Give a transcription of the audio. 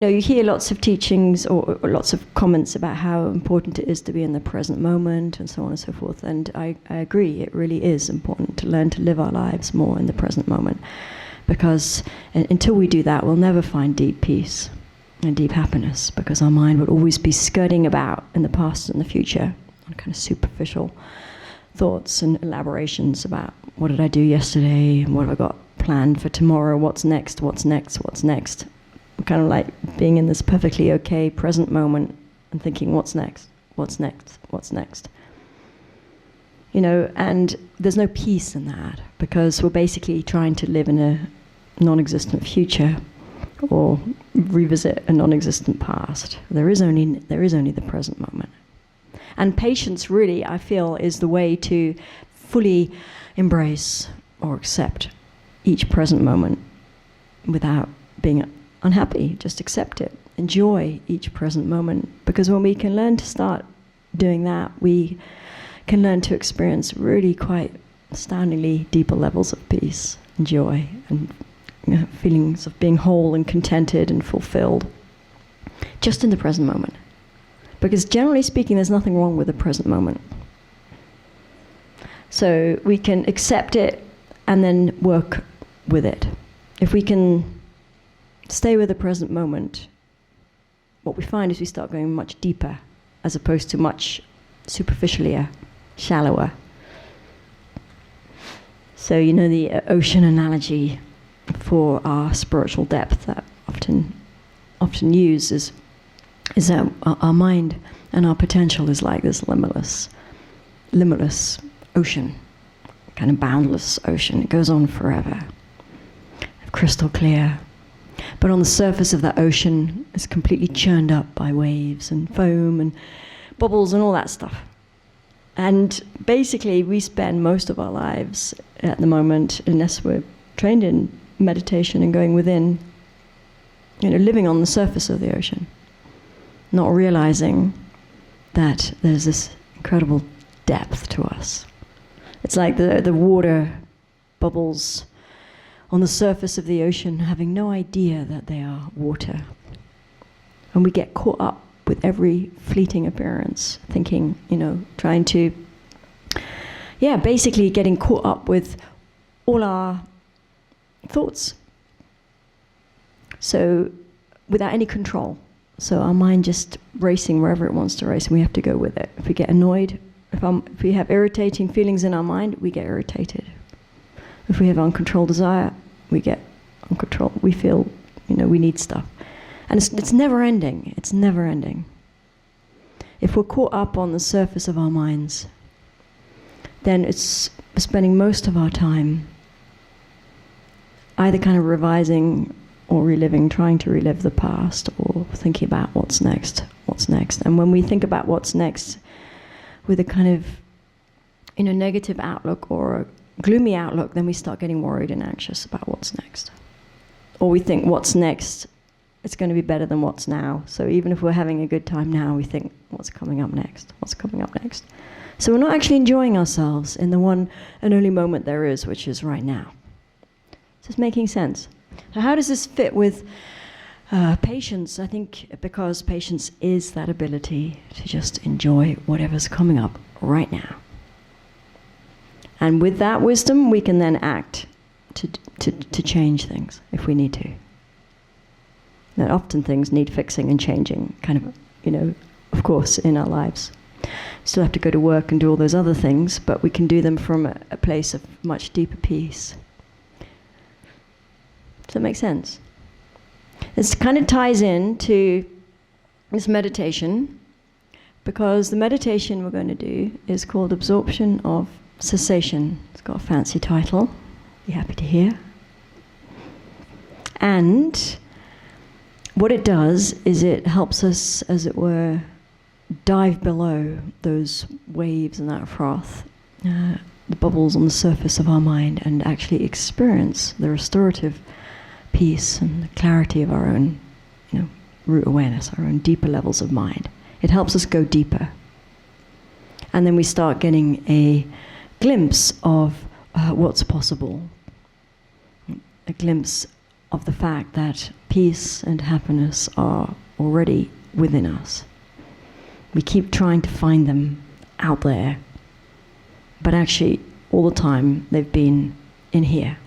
You hear lots of teachings or lots of comments about how important it is to be in the present moment and so on and so forth. And I agree, it really is important to learn to live our lives more in the present moment. Because until we do that, we'll never find deep peace and deep happiness, because our mind will always be skirting about in the past and the future on kind of superficial thoughts and elaborations about what did I do yesterday, and what have I got planned for tomorrow, what's next, what's next, what's next. Kind of like being in this perfectly okay present moment and thinking, what's next, what's next, what's next. And there's no peace in that, because we're basically trying to live in a non-existent future or revisit a non-existent past. There is only the present moment. And patience really, I feel, is the way to fully embrace or accept each present moment without being unhappy. Just accept it. Enjoy each present moment. Because when we can learn to start doing that, we can learn to experience really quite astoundingly deeper levels of peace and joy and feelings of being whole and contented and fulfilled just in the present moment. Because generally speaking, there's nothing wrong with the present moment. So we can accept it and then work with it. If we can stay with the present moment, what we find is we start going much deeper as opposed to much superficially shallower. So the ocean analogy for our spiritual depth that often used is that our mind and our potential is like this limitless ocean, kind of boundless ocean. It goes on forever, crystal clear. But on the surface of that ocean is completely churned up by waves and foam and bubbles and all that stuff. And basically, we spend most of our lives at the moment, unless we're trained in meditation and going within, living on the surface of the ocean, not realizing that there's this incredible depth to us. It's like the water bubbles on the surface of the ocean, having no idea that they are water. And we get caught up with every fleeting appearance, thinking, trying to, basically getting caught up with all our thoughts. So without any control. So our mind just racing wherever it wants to race, and we have to go with it. If we get annoyed, if we have irritating feelings in our mind, we get irritated. If we have uncontrolled desire, we get uncontrolled. We feel, we need stuff. And it's never ending. It's never ending. If we're caught up on the surface of our minds, then it's spending most of our time either kind of revising or reliving, trying to relive the past, or thinking about what's next. And when we think about what's next with a kind of, negative outlook or a gloomy outlook, then we start getting worried and anxious about what's next. Or we think what's next, it's going to be better than what's now. So even if we're having a good time now, we think, what's coming up next? What's coming up next? So we're not actually enjoying ourselves in the one and only moment there is, which is right now. Is this making sense? So how does this fit with patience? I think because patience is that ability to just enjoy whatever's coming up right now. And with that wisdom, we can then act to change things if we need to. Now, often things need fixing and changing, kind of, of course, in our lives. Still have to go to work and do all those other things, but we can do them from a place of much deeper peace. Does that make sense? This kind of ties into this meditation, because the meditation we're going to do is called Absorption of Cessation. It's got a fancy title. Be happy to hear. And what it does is it helps us, as it were, dive below those waves and that froth, the bubbles on the surface of our mind, and actually experience the restorative peace and the clarity of our own, root awareness, our own deeper levels of mind. It helps us go deeper. And then we start getting a glimpse of what's possible, a glimpse of the fact that peace and happiness are already within us. We keep trying to find them out there, but actually all the time they've been in here.